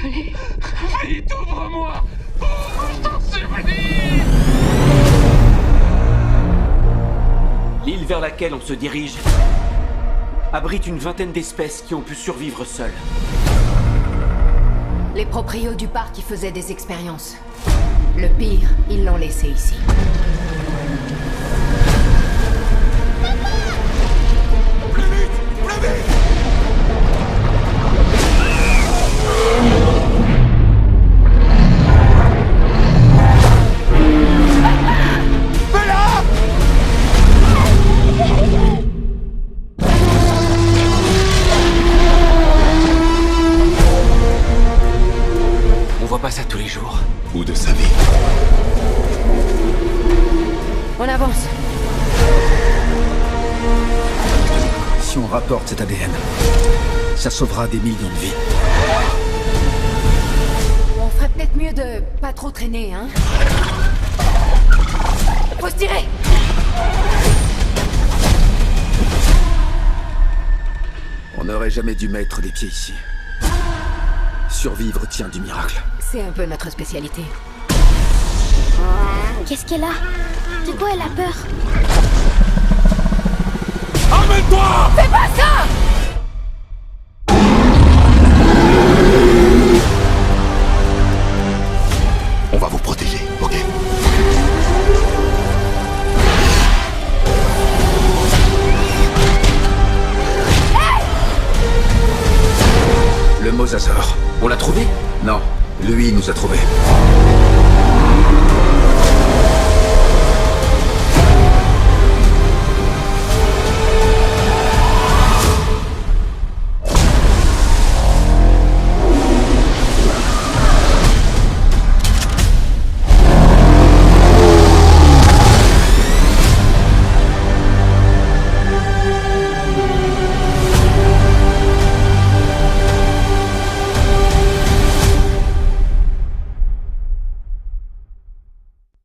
désolée. Vite, ouvre-moi! Ouvre, je t'en supplie! L'île vers laquelle on se dirige abrite une vingtaine d'espèces qui ont pu survivre seules. Les proprios du parc y faisaient des expériences. Le pire, ils l'ont laissé ici. Plus vite! Plus vite! Bella! On voit pas ça tous les jours. Ou de sa vie. On avance. Si on rapporte cet ADN, ça sauvera des millions de vies. On ferait peut-être mieux de pas trop traîner, hein? Faut se tirer! On n'aurait jamais dû mettre les pieds ici. Survivre tient du miracle. C'est un peu notre spécialité. Qu'est-ce qu'elle a? De quoi elle a peur? Amène-toi! Fais pas ça! On va vous protéger, ok? Le mosasaure. On l'a trouvé? Non, lui nous a trouvés.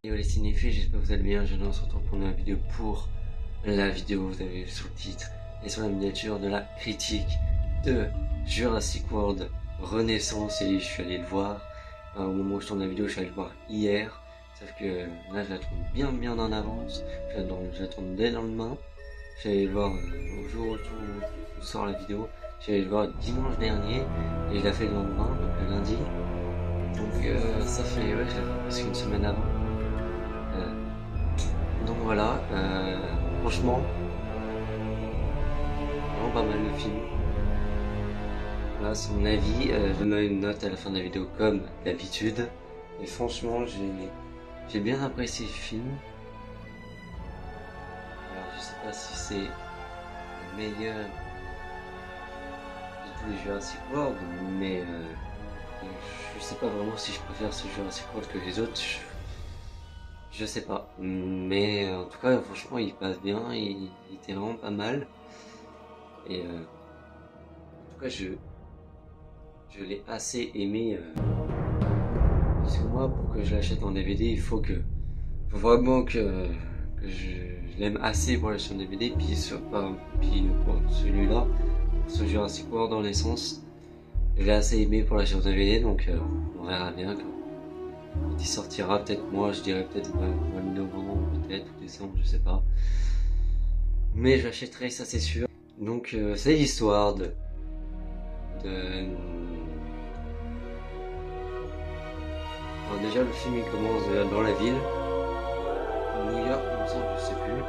Yo les cinéphiles, j'espère que vous allez bien. Je lance retrouve pour une vidéo pour la vidéo, vous avez vu sous le titre et sur la miniature de la critique de Jurassic World Renaissance, et je suis allé le voir au moment où je tourne la vidéo. Je suis allé le voir hier, sauf que là je la tourne bien en avance. Je la tourne dès le lendemain. Je suis allé le voir au jour où sort la vidéo. Je suis allé le voir dimanche dernier et je l'ai fait le lendemain, donc le lundi. Donc ça fait ouais, je l'ai fait presque une semaine avant. Donc voilà, franchement, vraiment pas mal le film. Voilà, c'est mon avis, je donnerai une note à la fin de la vidéo comme d'habitude. Et franchement, j'ai bien apprécié le film. Alors je sais pas si c'est le meilleur de tous les Jurassic World, mais je sais pas vraiment si je préfère ce Jurassic World que les autres. Je sais pas, mais en tout cas franchement il passe bien, il était vraiment pas mal. Et en tout cas je l'ai assez aimé, parce que moi pour que je l'achète en DVD il faut vraiment que je l'aime assez pour l'acheter en DVD. Puis pour celui-là, pour ce Jurassic World dans l'essence, je l'ai assez aimé pour l'acheter en DVD, donc on verra bien quand il sortira. Peut-être moi je dirais peut-être au mois de novembre, peut-être ou décembre, je sais pas, mais j'achèterai, ça c'est sûr. Donc c'est l'histoire de alors déjà le film il commence dans la ville New York, il me semble, je sais plus,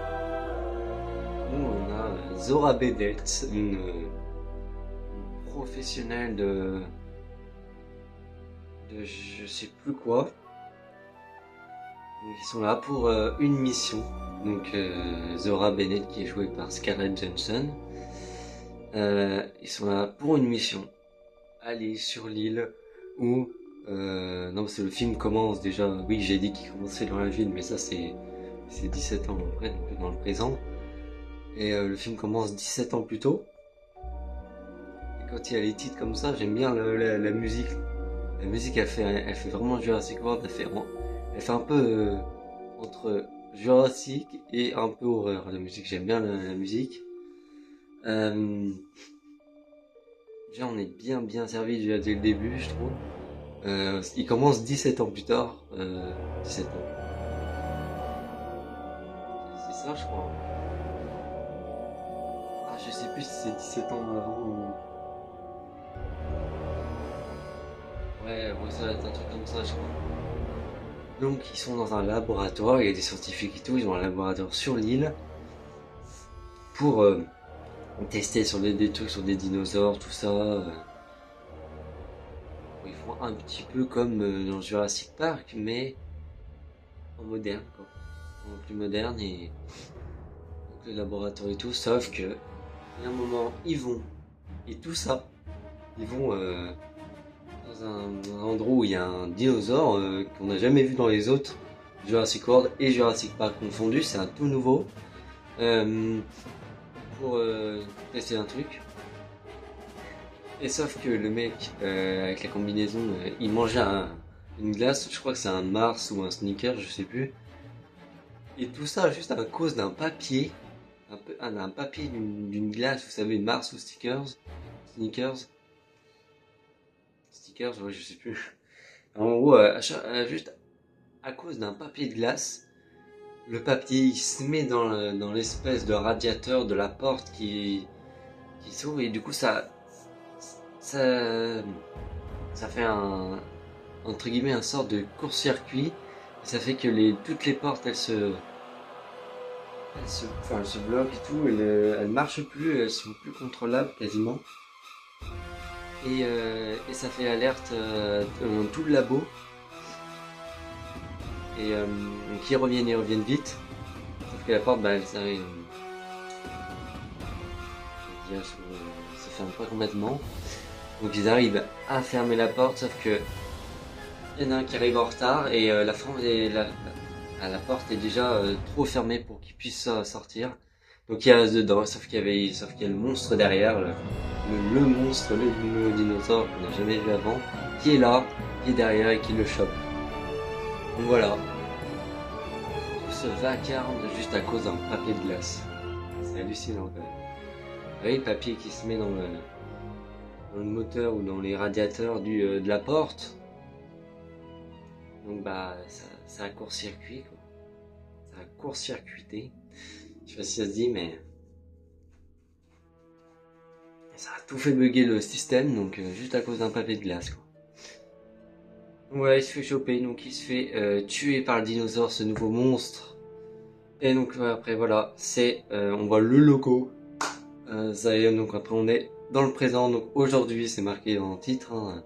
où on a Zora Bennett, une professionnelle de je sais plus quoi. Donc, ils sont là pour une mission. Donc Zora Bennett qui est jouée par Scarlett Johansson. Ils sont là pour une mission. Aller sur l'île où non, parce que le film commence déjà. Oui, j'ai dit qu'il commençait dans la ville, mais ça c'est 17 ans après, donc dans le présent. Et le film commence 17 ans plus tôt. Et quand il y a les titres comme ça, j'aime bien la musique. La musique elle fait vraiment Jurassic World, elle fait un peu entre Jurassic et un peu horreur. La musique, j'aime bien la musique. Déjà on est bien servi déjà dès le début, je trouve. Il commence 17 ans plus tard. 17 ans. C'est ça, je crois. Ah, je sais plus si c'est 17 ans avant ou... Ouais, ça va être un truc comme ça, je crois. Donc, ils sont dans un laboratoire, il y a des scientifiques et tout, ils ont un laboratoire sur l'île pour tester sur des trucs, sur des dinosaures, tout ça. Ils font un petit peu comme dans Jurassic Park, mais en moderne, quoi. En plus moderne et donc, le laboratoire et tout, sauf que il y a un moment, ils vont, et tout ça, ils vont dans un endroit où il y a un dinosaure qu'on n'a jamais vu dans les autres Jurassic World et Jurassic Park confondus, c'est un tout nouveau pour tester un truc. Et sauf que le mec avec la combinaison, il mangeait une glace, je crois que c'est un Mars ou un Snickers, je sais plus. Et tout ça juste à cause d'un papier, un papier d'une glace, vous savez, Mars ou Snickers, ouais, je sais plus. En gros, juste à cause d'un papier de glace, le papier il se met dans l'espèce de radiateur de la porte qui s'ouvre et du coup ça fait entre guillemets un sort de court-circuit. Ça fait que toutes les portes elles se bloquent et tout, elles marchent plus, elles sont plus contrôlables quasiment. Et ça fait alerte dans tout le labo. Et donc ils reviennent vite. Sauf que la porte, elle s'arrive. Ça ferme pas complètement. Donc ils arrivent à fermer la porte, sauf que il y en a un qui arrive en retard et la porte est déjà trop fermée pour qu'il puisse sortir. Donc il reste dedans, sauf qu'il y a le monstre derrière, le monstre, le dinosaure qu'on n'a jamais vu avant, qui est là, qui est derrière et qui le chope. Donc voilà. Tout se vacarme juste à cause d'un papier de glace. C'est hallucinant quand même. Vous voyez le papier qui se met dans le moteur ou dans les radiateurs de la porte. Donc ça a court-circuit quoi. Ça a court-circuité. Je sais pas si ça se dit mais ça a tout fait bugger le système donc juste à cause d'un papier de glace quoi. Donc voilà, il se fait choper, donc il se fait tuer par le dinosaure, ce nouveau monstre. Et donc après voilà, on voit le logo. Ça y est, donc après on est dans le présent, donc aujourd'hui c'est marqué dans le titre.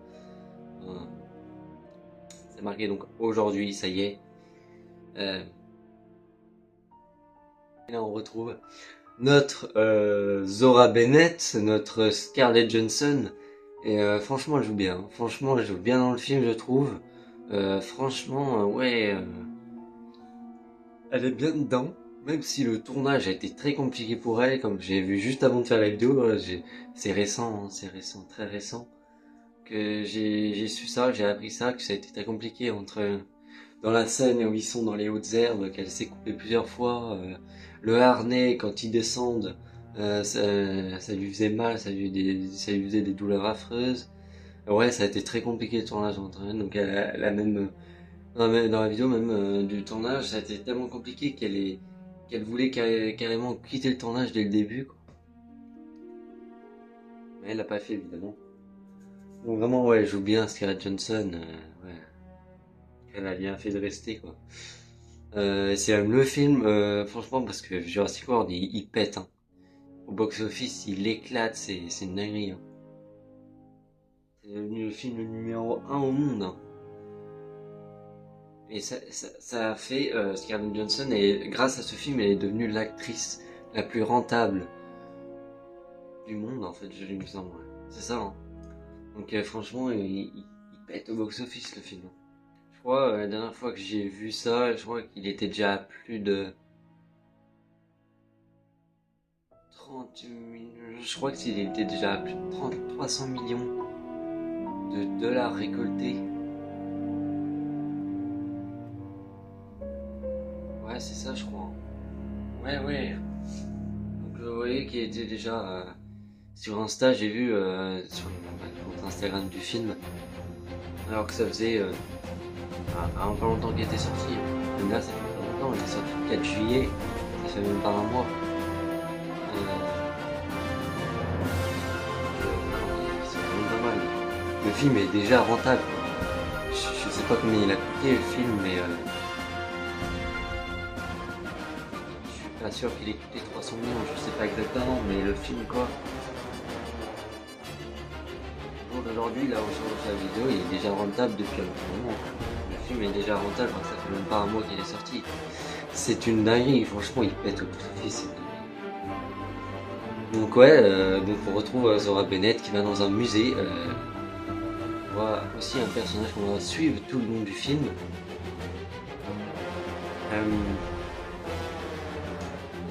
C'est marqué donc aujourd'hui, ça y est. Et là on retrouve notre Zora Bennett, notre Scarlett Johansson. Et franchement elle joue bien. Franchement elle joue bien dans le film je trouve. Franchement ouais. Elle est bien dedans. Même si le tournage a été très compliqué pour elle, comme j'ai vu juste avant de faire la vidéo, c'est récent, très récent, que j'ai su ça, j'ai appris ça, que ça a été très compliqué dans la scène où ils sont dans les hautes herbes, qu'elle s'est coupée plusieurs fois, le harnais quand ils descendent, ça lui faisait mal, ça lui faisait des douleurs affreuses. Ouais, ça a été très compliqué le tournage entre elles, donc elle a même, dans la vidéo même du tournage, ça a été tellement compliqué qu'elle voulait carrément quitter le tournage dès le début quoi. Mais elle l'a pas fait évidemment. Donc vraiment ouais, elle joue bien Scarlett Johansson, ouais. Elle a bien fait de rester quoi. C'est même le film, franchement parce que Jurassic World il pète hein. Au box office il éclate, c'est une dinguerie hein. C'est devenu le film numéro 1 au monde hein. Et ça a fait Scarlett Johansson et grâce à ce film elle est devenue l'actrice la plus rentable du monde en fait, je me sens ouais. C'est ça hein. Donc franchement il pète au box office le film. Je crois la dernière fois que j'ai vu ça, je crois qu'il était déjà à plus de 30 millions, je crois qu'il était déjà à plus de 300 millions de dollars récoltés. Ouais, c'est ça, je crois. Ouais. Donc, vous voyez qu'il était déjà sur Insta, j'ai vu sur le compte Instagram du film, Alors que ça faisait pas longtemps qu'il était sorti. Même là, ça fait pas longtemps, il est sorti le 4 juillet, ça fait même pas un mois. C'est vraiment pas mal. Le film est déjà rentable. Je sais pas combien il a coûté le film, mais je suis pas sûr qu'il ait coûté 300 millions, je sais pas exactement, mais le film quoi. Aujourd'hui, là, on change la vidéo, il est déjà rentable depuis un petit moment. Le film est déjà rentable, parce que ça fait même pas un mois qu'il est sorti. C'est une dinguerie, franchement, il pète au box-office. Donc ouais, donc on retrouve Zora Bennett qui va dans un musée. On voit aussi un personnage qu'on va suivre tout le long du film.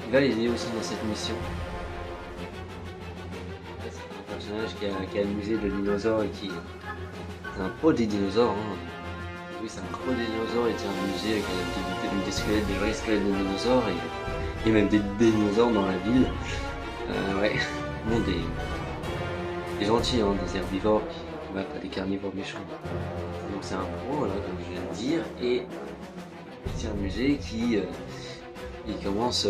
Il va l'aider aussi dans cette mission. Qui a le musée de dinosaures et qui est un pro des dinosaures. Hein. Oui, c'est un pro des dinosaures et tient un musée avec des squelettes, des vrais squelettes de dinosaures et même des dinosaures dans la ville. Ouais, bon, des gentils, hein, des herbivores qui pas des carnivores méchants. Donc c'est un pro, voilà, comme je viens de dire, et c'est un musée qui il commence,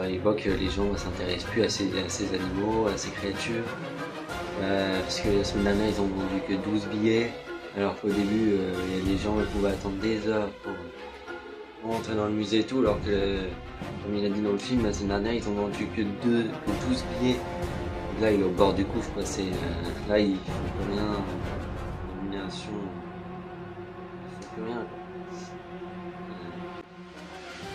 il voit que les gens ne s'intéressent plus à ces animaux, à ces créatures. Parce que la semaine dernière ils ont vendu que 12 billets, alors qu'au début il y a des gens qui pouvaient attendre des heures pour rentrer dans le musée et tout, alors que comme il a dit dans le film, la semaine dernière ils ont vendu que 12 billets. Donc là il est au bord du gouffre, là il faut plus rien, l'illumination, il faut plus rien.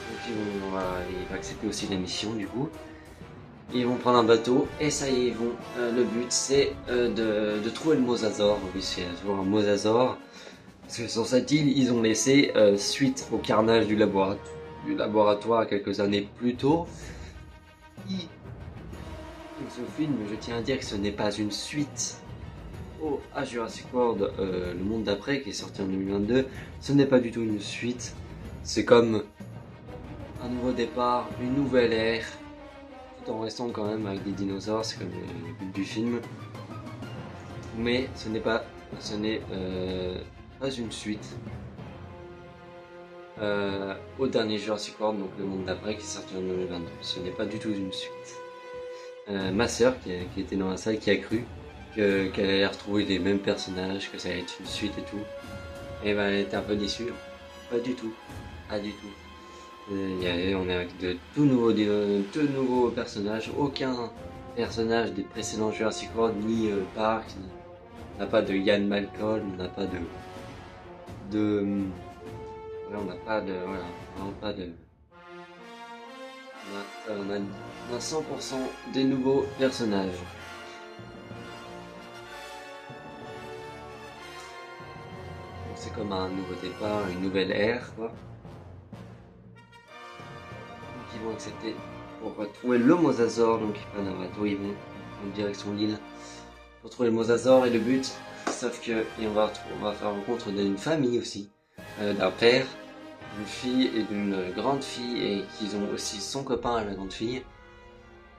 Donc il va accepter aussi la mission du coup. Ils vont prendre un bateau et ça y est, le but c'est de trouver le mosasaure. Oui, c'est toujours un mosasaure. Parce que sur cette île, ils ont laissé, suite au carnage du laboratoire quelques années plus tôt. Ce film, je tiens à dire que ce n'est pas une suite à Jurassic World, le monde d'après, qui est sorti en 2022. Ce n'est pas du tout une suite. C'est comme un nouveau départ, une nouvelle ère. En restant quand même avec des dinosaures, c'est comme le but du film, mais ce n'est pas une suite au dernier Jurassic World, donc le monde d'après qui est sorti en 2022. Ce n'est pas du tout une suite. Ma sœur qui était dans la salle, qui a cru qu'elle allait retrouver les mêmes personnages, que ça allait être une suite et tout, et ben elle était un peu déçue. Pas du tout, pas du tout. On est avec de tout nouveaux personnages. Aucun personnage des précédents Jurassic World ni Park. On n'a pas de Ian Malcolm, on n'a pas on a 100% des nouveaux personnages. C'est comme un nouveau départ, une nouvelle ère, quoi. Ils vont accepter pour trouver le mosasaure, donc ils prennent un bateau, ils vont en direction de l'île pour trouver le mosasaure. Et le but, sauf que on va faire rencontre d'une famille aussi, d'un père, d'une fille et d'une grande fille, et qu'ils ont aussi son copain à la grande fille.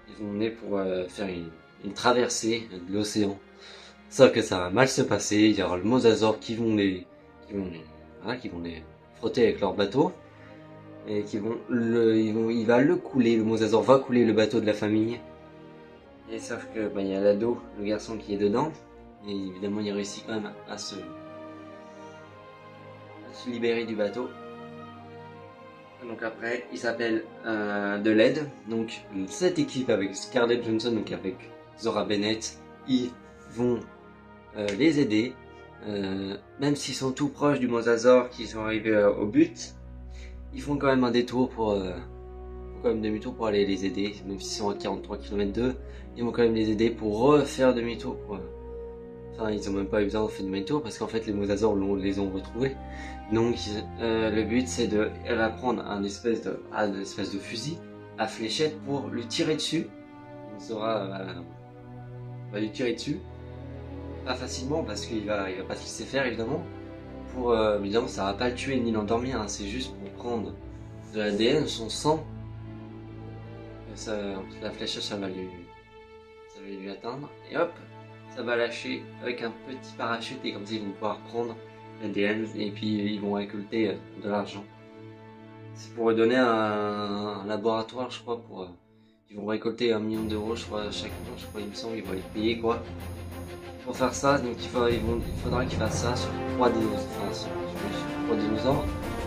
Ils vont venir pour faire une traversée de l'océan. Sauf que ça va mal se passer, il y aura le mosasaure qui vont les frotter avec leur bateau. Et il va le couler, le mosasaure va couler le bateau de la famille. Et sauf que il y a l'ado, le garçon qui est dedans, et évidemment il réussit quand même à se libérer du bateau. Donc après il s'appelle de l'aide. Donc cette équipe avec Scarlett Johansson, donc avec Zora Bennett, ils vont les aider, même s'ils sont tout proches du mosasaure, qu'ils sont arrivés au but. Ils font quand même un détour demi-tour pour aller les aider, même s'ils sont à 43 km d'eux, ils vont quand même les aider pour refaire demi-tour. Enfin, ils ont même pas eu besoin de faire demi-tour parce qu'en fait les mosasaures les ont retrouvés. Donc le but c'est elle va prendre un espèce de fusil à fléchette pour lui tirer dessus. Zora va lui tirer dessus, pas facilement parce qu'il va pas se laisser faire évidemment. Évidemment ça va pas le tuer ni l'endormir, hein, c'est juste pour prendre de l'ADN, son sang. La fléchette ça va lui atteindre, et hop, ça va lâcher avec un petit parachute, et comme ça ils vont pouvoir prendre l'ADN et puis ils vont récolter de l'argent. C'est pour donner à un laboratoire, je crois, pour ils vont récolter 1 million d'euros, je crois, chaque mois, je crois, il me semble, ils vont les payer quoi. Pour faire ça, donc il faudra qu'ils fassent ça sur 3 dinosaures, sur 3 dinosaures,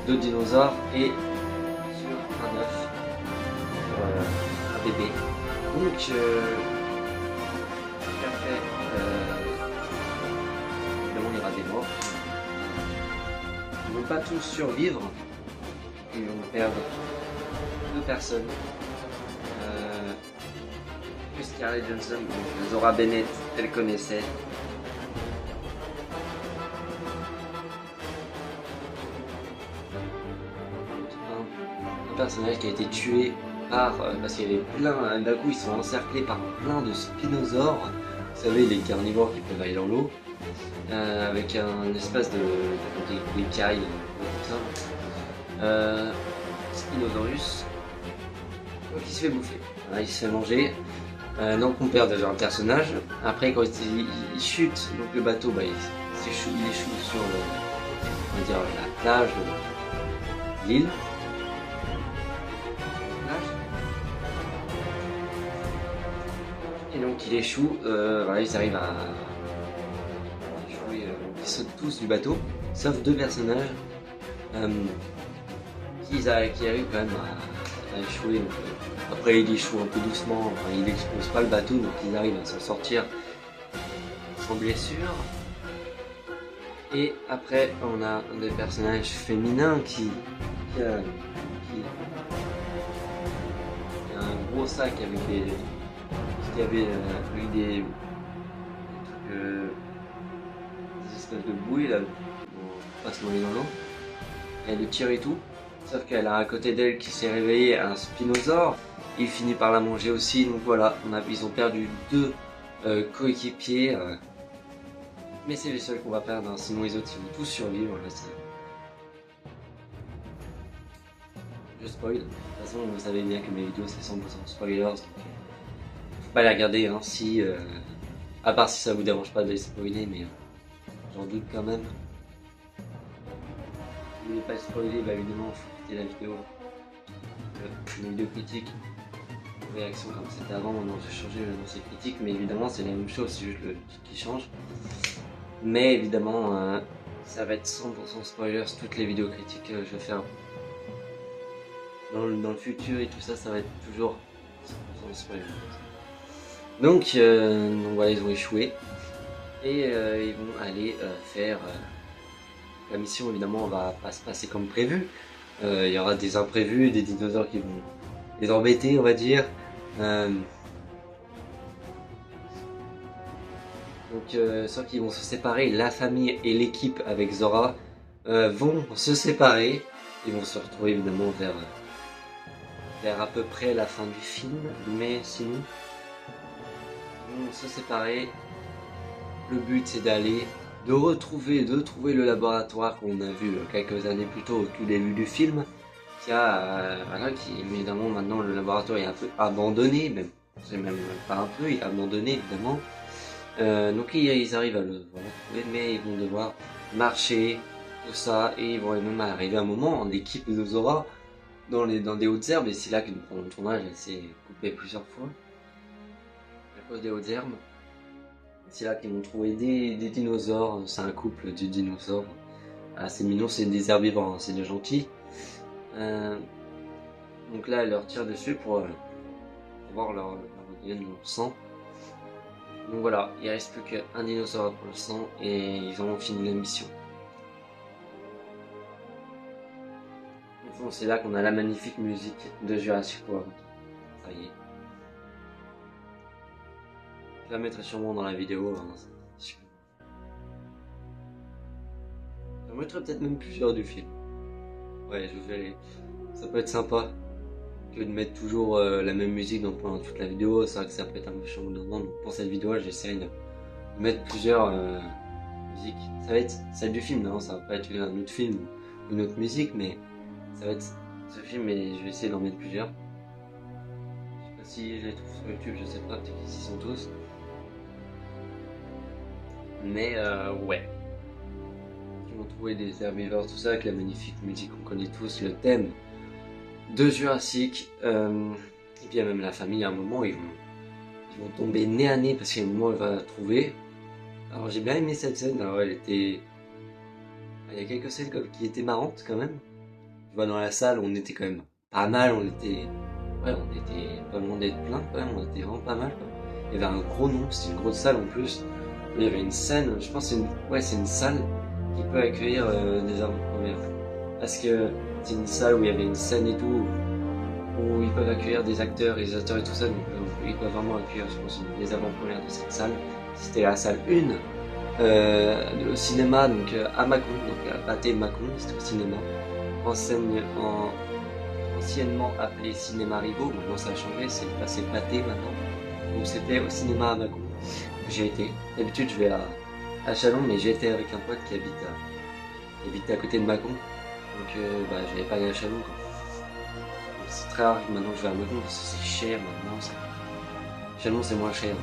2 dinosaures et sur un œuf, sur un bébé. Donc, après, évidemment, il y aura des morts. Ils vont pas tous survivre, ils vont perdre 2 personnes. Plus Scarlett Johansson, donc Zora Bennett, elle connaissait. Un personnage qui a été tué par parce qu'il y avait plein, d'un coup ils sont encerclés par plein de spinosaures, vous savez les carnivores qui peuvent aller dans l'eau, avec un espèce d'écailles, tout ça. Spinosaurus, donc il se fait bouffer, voilà, il se fait manger. Donc on perd déjà un personnage. Après quand il chute, donc le bateau il échoue sur la plage de l'île. Et donc il échoue, voilà, ils arrivent à échouer, ils sautent tous du bateau, sauf 2 personnages qui arrivent quand même à échouer. Donc, après il échoue un peu doucement, enfin, il n'explose pas le bateau, donc ils arrivent à s'en sortir sans blessure. Et après on a un des personnages féminins qui a un gros sac avec des espèces de bouées là, on passe dans l'eau. Elle le tire et tout. Sauf qu'elle a à côté d'elle qui s'est réveillé un spinosaure. Il finit par la manger aussi. Donc voilà, ils ont perdu 2 coéquipiers. Mais c'est les seuls qu'on va perdre, hein. Sinon les autres ils vont tous survivre. Là, je spoil. De toute façon, vous savez bien que mes vidéos c'est 100% spoilers. Donc, faut pas les regarder, hein, si, à part si ça vous dérange pas de les spoiler, mais j'en doute quand même. Si vous voulez pas spoiler, bah évidemment, faut quitter la vidéo. Une vidéo critique, réaction comme c'était avant, maintenant j'ai changé, maintenant c'est critique, mais évidemment c'est la même chose, c'est juste le titre qui change. Mais évidemment, ça va être 100% spoilers, toutes les vidéos critiques que je vais faire dans le futur et tout ça, ça va être toujours 100% spoilers. Donc voilà, ils ont échoué et ils vont aller faire la mission. Évidemment, on va pas se passer comme prévu. Il y aura des imprévus, des dinosaures qui vont les embêter, on va dire. Donc, sauf qu'ils vont se séparer. La famille et l'équipe avec Zora vont se séparer. Ils vont se retrouver évidemment vers à peu près la fin du film, mais sinon ils vont se séparer. Le but c'est de retrouver le laboratoire qu'on a vu quelques années plus tôt au tout début du film, qui évidemment maintenant le laboratoire est un peu abandonné, même c'est même pas un peu, il est abandonné évidemment. Donc ils arrivent à le trouver, mais ils vont devoir marcher, tout ça, et ils vont même arriver à un moment en équipe de Zora dans des hautes herbes, et c'est là que pendant le tournage elle s'est coupée plusieurs fois à cause des hautes herbes. C'est là qu'ils vont trouver des dinosaures. C'est un couple de dinosaures assez mignon, c'est des herbivores, hein, c'est des gentils. Donc là elle leur tire dessus pour voir leur sang. Donc voilà, il reste plus qu'un dinosaure pour le sang et ils ont fini la mission. C'est là qu'on a la magnifique musique de Jurassic World. Ça y est. Je la mettrai sûrement dans la vidéo. Hein. Je mettrai peut-être même plusieurs du film. Ouais, je vais. Ça peut être sympa que de mettre toujours la même musique pendant toute la vidéo. C'est vrai que ça peut être un peu chiant dedans. Donc pour cette vidéo, j'essaye de mettre plusieurs musiques. Ça va être celle du film, non? Ça va pas être un autre film ou une autre musique, mais ça va être ce film et je vais essayer d'en mettre plusieurs. Je sais pas si je les trouve sur YouTube, je sais pas, peut-être qu'ils y sont tous. Mais ouais. retrouver des herbivores, tout ça, avec la magnifique musique qu'on connaît tous, le thème de Jurassic. Et puis il y a même la famille, à un moment, ils vont tomber nez à nez parce qu'à un moment, elle va la trouver. Alors j'ai bien aimé cette scène, alors elle était... Il y a quelques scènes qui étaient marrantes quand même. Tu vois, dans la salle, on était quand même pas mal, on était pas loin d'être plein quand même, on était vraiment pas mal quoi. Il y avait un gros nombre, c'était une grosse salle en plus. Il y avait une scène, je pense que c'est une salle qui peut accueillir des avant-premières. Parce que c'est une salle où il y avait une scène et tout, où ils peuvent accueillir des acteurs, réalisateurs et tout ça, donc ils peuvent vraiment accueillir, je pense, les avant-premières de cette salle. C'était la salle 1 au cinéma, donc à Mâcon, donc à Pathé Mâcon, c'était au cinéma. Anciennement appelé Cinéma Rivaux, maintenant ça a changé, c'est passé Pathé maintenant. Donc c'était au cinéma à Mâcon. J'ai été. D'habitude je vais à Chalon, mais j'ai été avec un pote qui habite à côté de Mâcon. Donc j'avais pas allé à Chalon quoi. Donc c'est très rare que maintenant je vais à Mâcon parce que c'est cher maintenant. Chalon c'est moins cher.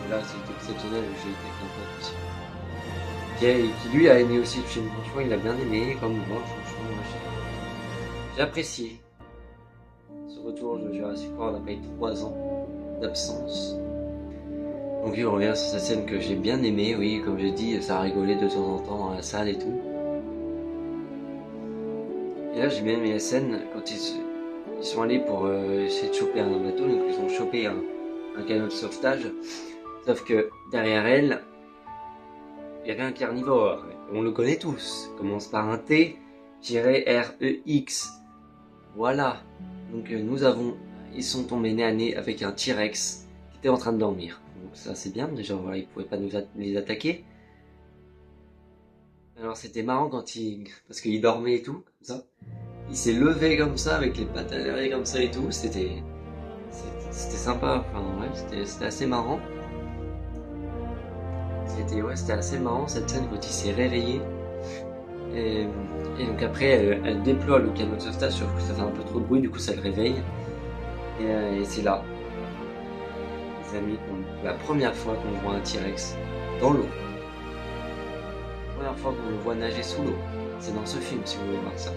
Et là c'était exceptionnel, j'ai été avec un pote aussi. Qui lui a aimé aussi le film. Franchement il a bien aimé, comme moi, franchement moi j'ai apprécié ce retour de Jurassic World après 3 ans d'absence. Donc oui, on revient sur cette scène que j'ai bien aimée, oui, comme j'ai dit, ça a rigolé de temps en temps dans la salle et tout. Et là j'ai bien aimé la scène quand ils sont allés pour essayer de choper un bateau, donc ils ont chopé un canot de sauvetage, sauf que derrière elle, il y avait un carnivore, on le connaît tous, il commence par un T-REX. Voilà, donc ils sont tombés nez à nez avec un T-Rex qui était en train de dormir. Donc ça c'est bien, déjà voilà, ils pouvaient pas les attaquer. Alors c'était marrant parce qu'il dormait et tout, comme ça. Il s'est levé comme ça, avec les pattes à l'arrière comme ça et tout, c'était sympa, enfin ouais, c'était assez marrant. C'était assez marrant cette scène quand il s'est réveillé. Et donc après, elle déploie le canot de sauvetage, sauf que ça fait un peu trop de bruit, du coup ça le réveille. Et c'est là, les amis, la première fois qu'on voit un T-Rex dans l'eau. La première fois qu'on le voit nager sous l'eau. C'est dans ce film, si vous voulez voir ça.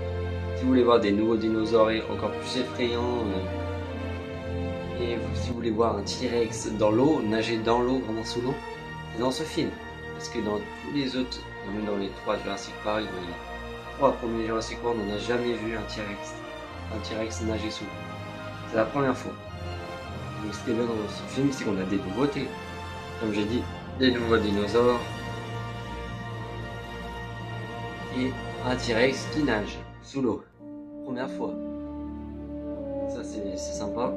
Si vous voulez voir des nouveaux dinosaures encore plus effrayants, si vous voulez voir un T-Rex dans l'eau, nager dans l'eau, vraiment sous l'eau, c'est dans ce film. Parce que dans tous les autres, même dans les 3 Jurassic Park, dans les 3 premiers Jurassic World, on n'a jamais vu un T-Rex nager sous l'eau. C'est la première fois. Donc ce qui est bien dans ce film, c'est qu'on a des nouveautés. Comme j'ai dit, des nouveaux dinosaures. Et un T-Rex qui nage sous l'eau. Première fois. Ça c'est sympa.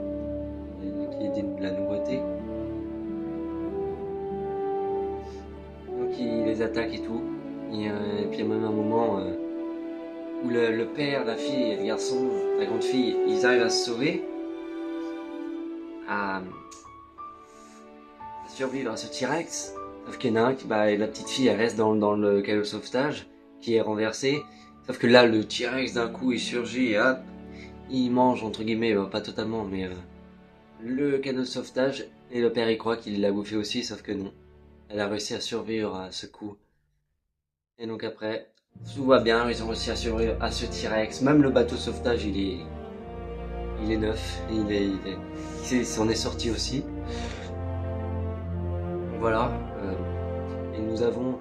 Il y a de la nouveauté. Donc il les attaque et tout. Et puis il y a même un moment où le père, la fille et le garçon, la grande fille, ils arrivent à se sauver. À survivre à ce T-Rex. Sauf qu'il y en a un la petite fille elle reste dans le canot de sauvetage qui est renversé. Sauf que là le T-Rex d'un coup il surgit et hop, il mange entre guillemets, pas totalement mais le canot de sauvetage et le père y croit qu'il l'a bouffé aussi, sauf que non. Elle a réussi à survivre à ce coup. Et donc après, tout va bien, ils ont réussi à survivre à ce T-Rex. Même le bateau de sauvetage il est neuf, il s'en est sorti aussi. Voilà. Et nous avons,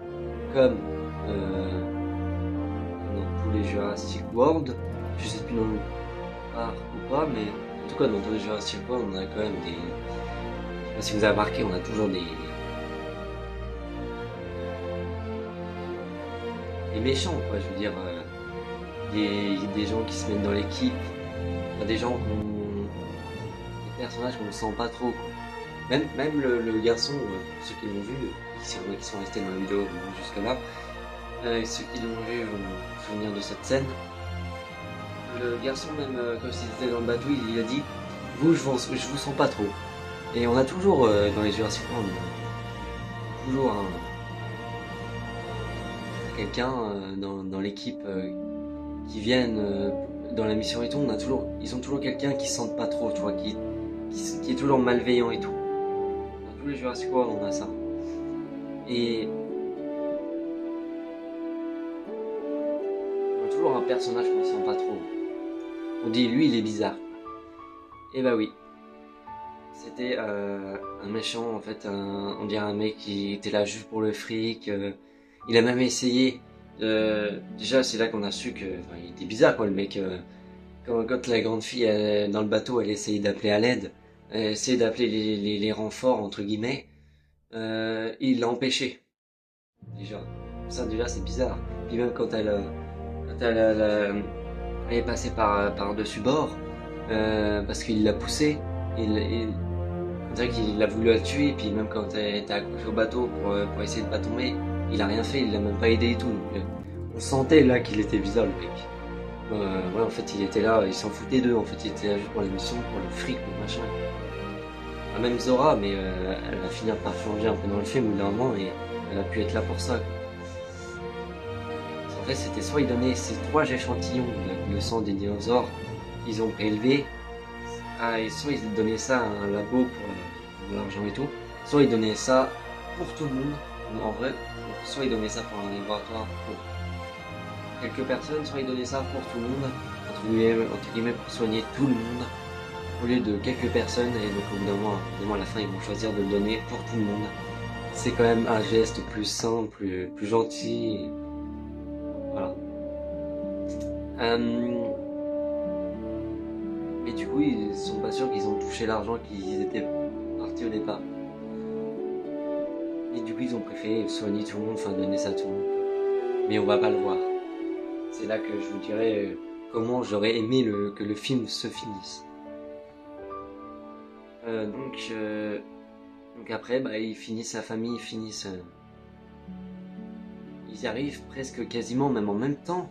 comme dans tous les Jurassic World, je sais plus dans le parc ou pas, mais en tout cas dans tous les Jurassic World, on a quand même des... Je sais pas si vous avez remarqué, on a toujours des méchants, quoi, je veux dire. Des gens qui se mettent dans l'équipe, des gens des personnages qu'on ne sent pas trop, quoi. Même le garçon, ceux qui l'ont vu, qui sont restés dans la vidéo jusque là, ceux qui l'ont vu vont se souvenir de cette scène. Le garçon, même quand il était dans le bateau, il a dit « Vous, je vous sens pas trop ». Et on a toujours, dans les Jurassic World, toujours quelqu'un dans l'équipe qui viennent dans la mission et tout, ils ont toujours quelqu'un qui sente pas trop, tu vois, qui est toujours malveillant et tout. Dans tous les Jurassic World, on a ça. Et toujours un personnage qu'on sent pas trop. On dit lui il est bizarre. Et bah oui. C'était un méchant en fait, on dirait un mec qui était là juste pour le fric. Il a même essayé. Déjà c'est là qu'on a su que il était bizarre quoi le mec. Quand la grande fille dans le bateau elle essayait d'appeler à l'aide, elle essayait d'appeler les renforts entre guillemets, il l'a empêché. Déjà. Ça déjà c'est bizarre. Puis même quand elle est passée par dessus bord, parce qu'il l'a poussée, on dirait qu'il a voulu la tuer, puis même quand elle était accrochée au bateau pour essayer de pas tomber, il a rien fait, il l'a même pas aidé et tout. Donc, on sentait là qu'il était bizarre le mec. Ouais en fait il était là, il s'en foutait d'eux, en fait il était là juste pour la mission, pour le fric, pour le machin. Ah, même Zora, mais elle va finir par changer un peu dans le film au bout d'un moment et elle a pu être là pour ça. Quoi. En fait c'était soit ils donnaient ces 3 échantillons de sang des dinosaures qu'ils ont prélevés, et soit ils donnaient ça à un labo pour l'argent et tout, soit ils donnaient ça pour tout le monde, en vrai, soit ils donnaient ça pour un laboratoire pour quelques personnes, soit ils donnaient ça pour tout le monde, entre guillemets pour soigner tout le monde, au lieu de quelques personnes, et donc au bout d'un moment à la fin ils vont choisir de le donner pour tout le monde. C'est quand même un geste plus simple, plus gentil, voilà. Mais du coup, ils sont pas sûrs qu'ils ont touché l'argent qu'ils étaient partis au départ. Et du coup, ils ont préféré soigner tout le monde, enfin donner ça à tout le monde. Mais on va pas le voir. C'est là que je vous dirai comment j'aurais aimé que le film se finisse. Donc après, ils finissent la famille, ils arrivent presque quasiment même en même temps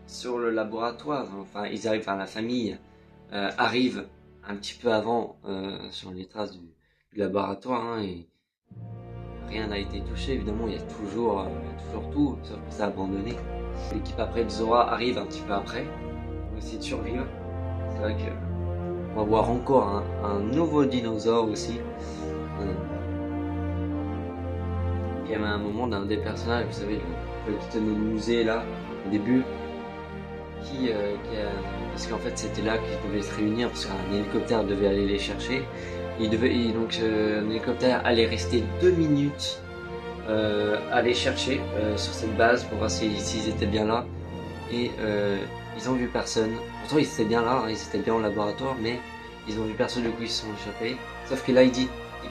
sur le laboratoire. Enfin, ils arrivent, enfin la famille arrive un petit peu avant sur les traces du laboratoire, hein, et rien n'a été touché. Évidemment, il y a toujours tout, sauf que c'est abandonné. L'équipe après de Zora arrive un petit peu après pour essayer de survivre. C'est vrai que on va voir encore un nouveau dinosaure aussi. Il y avait un moment d'un des personnages, vous savez, le qui tenait le musée là, au début, parce qu'en fait c'était là qu'ils devaient se réunir, parce qu'un hélicoptère devait aller les chercher. Donc un hélicoptère allait rester 2 minutes à les chercher sur cette base pour voir s'ils étaient bien là. Et ils ont vu personne. Pourtant ils étaient bien là, hein, ils étaient bien au laboratoire, mais ils ont vu personne, du coup ils se sont échappés. Sauf que là il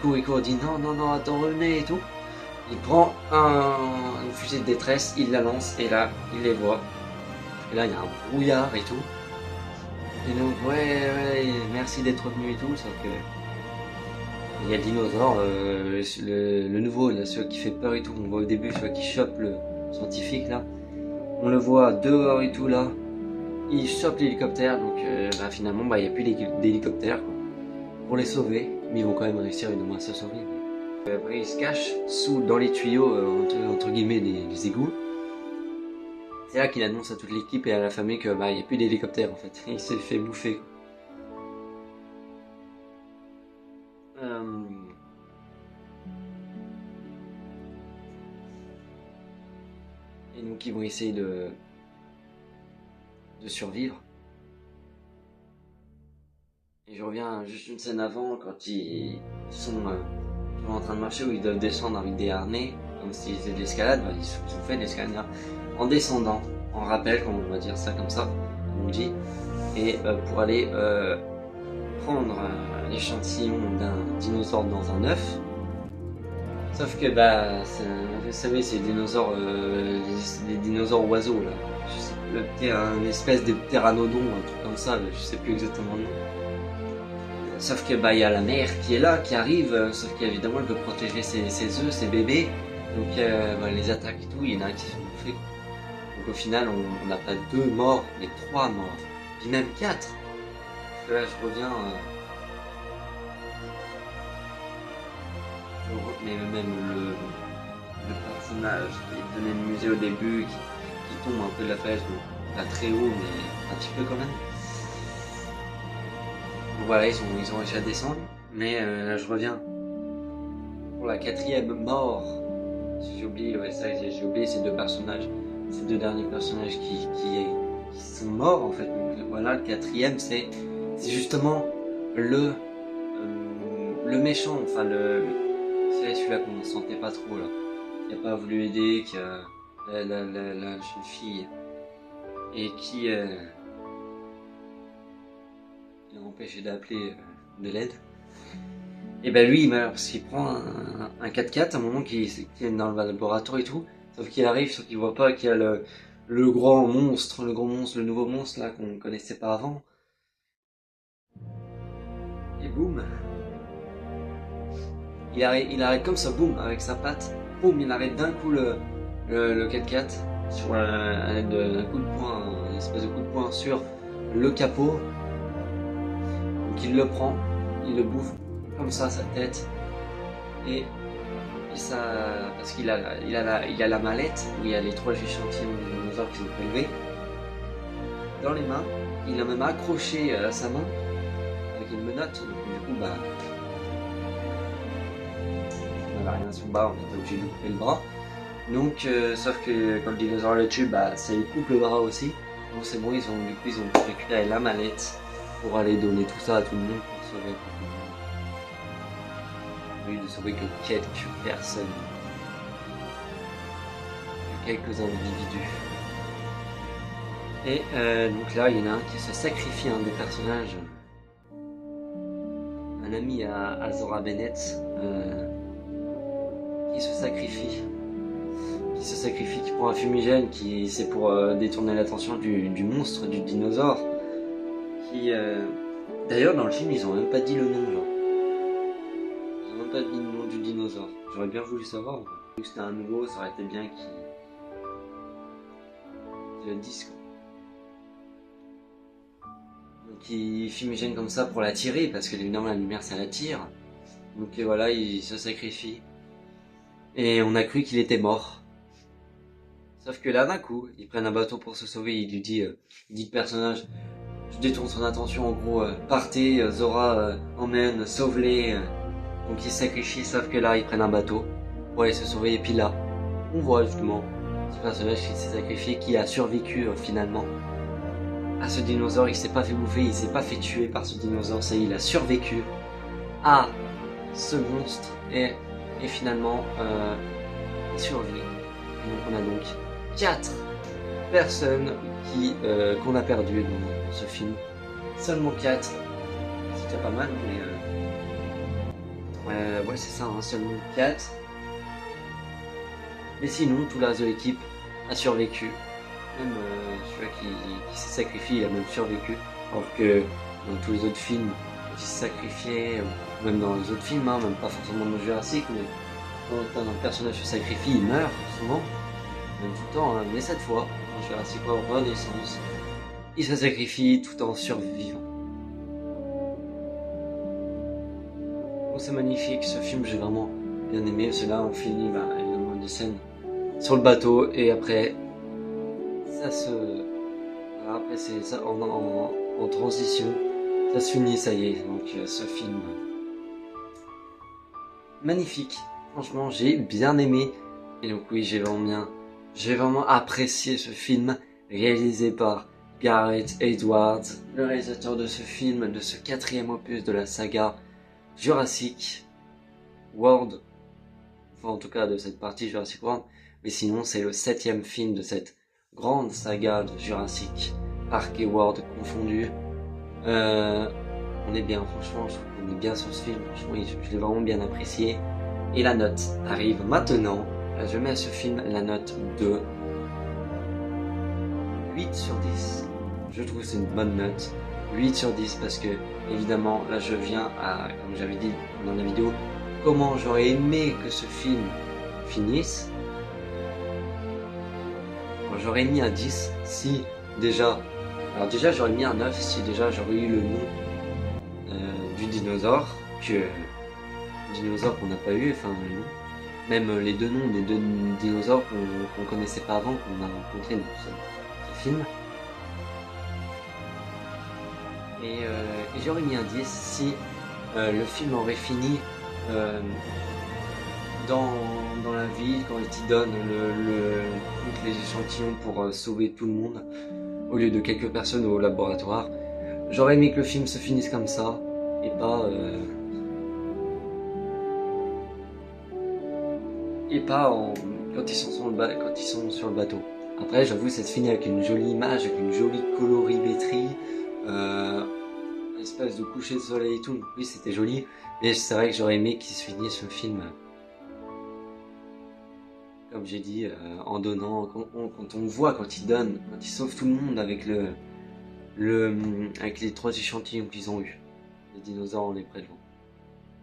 court, il dit non, attends, revenez et tout. Il prend une fusée de détresse, il la lance et là il les voit. Et là il y a un brouillard et tout. Et donc ouais, merci d'être revenu et tout, sauf que il y a le dinosaure, le nouveau, là, celui qui fait peur et tout, on voit au début, celui qui chope le scientifique là. On le voit dehors et tout là. Il chope l'hélicoptère, donc finalement il n'y a plus d'hélicoptère pour les sauver, mais ils vont quand même réussir évidemment à se sauver. Après il se cache dans les tuyaux, entre guillemets, des égouts. C'est là qu'il annonce à toute l'équipe et à la famille que il n'y a plus d'hélicoptère en fait. Il s'est fait bouffer. Et donc ils vont essayer de survivre. Et je reviens juste une scène avant, quand ils sont en train de marcher, où ils doivent descendre avec des harnais, comme s'ils faisaient de l'escalade. Ils ont fait de l'escalade en descendant, en rappel, comme on va dire ça comme ça, comme on dit, et pour aller prendre l'échantillon d'un dinosaure dans un œuf. Sauf que vous savez, c'est des dinosaures, des dinosaures oiseaux là. Je sais, une espèce de pteranodon, un truc comme ça, je sais plus exactement le nom. Sauf que il y a la mère qui est là, qui arrive, sauf qu'évidemment elle veut protéger ses œufs, ses bébés, donc les attaques et tout, il y en a qui se sont bouffés. Donc au final on n'a pas 2 morts, mais 3 morts, puis même 4. Parce que là je reviens, mais même le personnage qui tenait le musée au début, qui tombe un peu de la falaise, pas très haut, mais un petit peu quand même. Donc voilà, ils ont réussi à descendre, mais là je reviens pour la 4e mort. J'ai oublié, j'ai oublié ces 2 personnages. ces deux derniers personnages qui sont morts en fait. Donc voilà, le quatrième c'est justement le méchant, enfin c'est celui-là qu'on ne sentait pas trop là, qui a pas voulu aider, qui a la jeune fille et qui l'a empêché d'appeler de l'aide. Et ben lui il meurt parce qu'il prend un 4x4 à un moment qui est dans le laboratoire et tout, sauf qu'il arrive, sauf qu'il voit pas qu'il y a le gros monstre, le nouveau monstre là qu'on ne connaissait pas avant. Et boum, il arrête comme ça, boum, avec sa patte, boum, il arrête d'un coup le 4x4 sur à l'aide d'un coup de poing, une espèce de coup de poing sur le capot. Donc il le prend, il le bouffe comme ça sa tête et ça, parce qu'il a la mallette où il y a les 3 échantillons de dinosaures qui sont prélevés dans les mains. Il a même accroché à sa main avec une menotte. Donc, du coup bah on n'avait rien sur le bras, on était obligé de lui couper le bras. Donc sauf que quand le dinosaure le tue, bah ça lui coupe le bras aussi. Donc c'est bon, ils ont récupéré la mallette pour aller donner tout ça à tout le monde pour sauver de sauver que quelques personnes, quelques individus. Et donc là, il y en a un qui se sacrifie, un des personnages, un ami à Zora Bennett, qui se sacrifie, qui prend un fumigène, qui c'est pour détourner l'attention du monstre, du dinosaure, qui d'ailleurs dans le film ils ont même pas dit le nom, genre. Pas dit le nom du dinosaure. J'aurais bien voulu savoir. Vu que c'était un nouveau, ça aurait été bien qu'il le dise quoi. Donc il fumigène comme ça pour l'attirer parce que évidemment la lumière ça l'attire. Donc voilà, il se sacrifie. Et on a cru qu'il était mort. Sauf que là d'un coup, ils prennent un bateau pour se sauver. Il lui dit, le personnage, je détourne son attention en gros, partez, Zora emmène, sauve-les. Donc ils se sacrifient, sauf que là ils prennent un bateau pour aller se sauver. Et puis là, on voit justement ce personnage qui s'est sacrifié, qui a survécu finalement à ce dinosaure. Il s'est pas fait bouffer, il s'est pas fait tuer par ce dinosaure, il a survécu à ce monstre et finalement il survit. Et donc on a donc 4 personnes qu'on a perdues dans ce film. Seulement 4, c'est déjà pas mal, mais ouais c'est ça, hein, seulement 4. Mais sinon, tout le reste de l'équipe a survécu. Même celui qui s'est sacrifié, il a même survécu. Alors que dans tous les autres films, qui se sacrifiaient, même dans les autres films, hein, même pas forcément dans Jurassic, mais quand un personnage se sacrifie, il meurt souvent. Même tout le temps, hein, mais cette fois, dans Jurassic World Renaissance, il se sacrifie tout en survivant. C'est magnifique ce film, j'ai vraiment bien aimé. C'est là on finit évidemment une scène sur le bateau et après c'est ça en transition, ça se finit, ça y est. Donc ce film magnifique, franchement j'ai bien aimé. Et donc oui, j'ai vraiment apprécié ce film réalisé par Gareth Edwards, le réalisateur de ce film, de ce 4e opus de la saga Jurassic World, enfin en tout cas de cette partie Jurassic World, mais sinon c'est le 7e film de cette grande saga de Jurassic Park et World confondus. On est bien, franchement, je trouve qu'on est bien sur ce film, franchement je l'ai vraiment bien apprécié. Et la note arrive maintenant, je mets à ce film la note de 8 sur 10. Je trouve que c'est une bonne note. 8 sur 10 parce que évidemment là je viens à, comme j'avais dit dans la vidéo, comment j'aurais aimé que ce film finisse. Bon, j'aurais mis un 10 si déjà, alors déjà j'aurais mis un 9 si déjà j'aurais eu le nom du dinosaure, qu'on n'a pas eu, enfin même les deux noms des deux dinosaures qu'on connaissait pas avant, qu'on a rencontrés dans ce film. Et j'aurais mis un 10 si le film aurait fini dans la ville quand il donne toutes les échantillons pour sauver tout le monde au lieu de quelques personnes au laboratoire. J'aurais aimé que le film se finisse comme ça et pas quand ils sont sur le bateau. Après, j'avoue, ça se finit avec une jolie image, avec une jolie colorimétrie, une espèce de coucher de soleil et tout. Donc oui, c'était joli, mais c'est vrai que j'aurais aimé qu'il se finisse le film, comme j'ai dit, en donnant, quand on voit, quand il donne, quand il sauve tout le monde avec avec les 3 échantillons qu'ils ont eu. Les dinosaures, on les prélevant.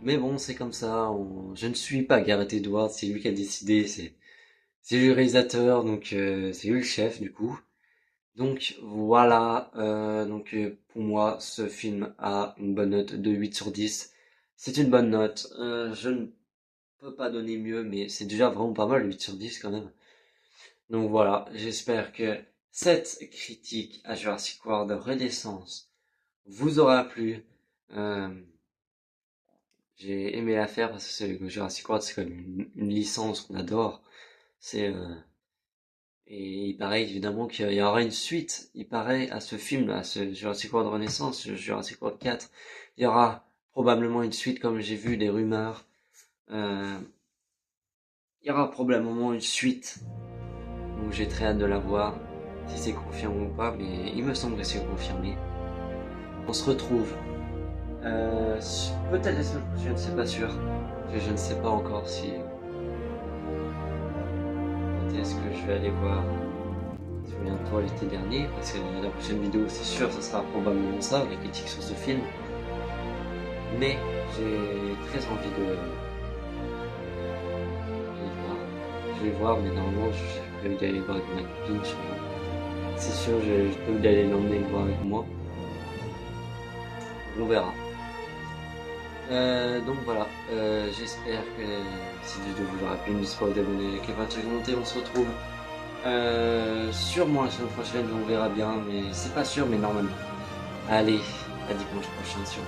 Mais bon, c'est comme ça, je ne suis pas Gareth Edwards, c'est lui qui a décidé, c'est lui le réalisateur, donc c'est lui le chef du coup. Donc voilà, pour moi, ce film a une bonne note de 8 sur 10. C'est une bonne note, je ne peux pas donner mieux, mais c'est déjà vraiment pas mal, 8 sur 10 quand même. Donc voilà, j'espère que cette critique à Jurassic World Renaissance vous aura plu. J'ai aimé la faire parce que Jurassic World, c'est quand même une licence qu'on adore. Et il paraît évidemment qu'il y aura une suite. Il paraît à ce film, à ce Jurassic World Renaissance, Jurassic World 4, il y aura probablement une suite, comme j'ai vu des rumeurs. Il y aura probablement une suite. Donc j'ai très hâte de la voir, si c'est confirmé ou pas, mais il me semble que c'est confirmé. On se retrouve peut-être la semaine prochaine, c'est pas sûr. Je ne sais pas encore si quand est-ce que je vais aller voir. Souviens-toi l'été dernier, parce que la prochaine vidéo, c'est sûr, ça sera probablement ça, la critique sur ce film. Mais j'ai très envie de le voir. Je vais le voir, mais normalement, j'ai prévu d'aller voir avec ma copine. C'est sûr, j'ai prévu d'aller l'emmener le voir avec moi. On verra. Donc voilà, j'espère que si vidéo vous aura plu, n'hésitez pas à vous abonner, avec les partages, commenter, on se retrouve sûrement la semaine prochaine, on verra bien, mais c'est pas sûr, mais normalement. Allez, à dimanche prochain sur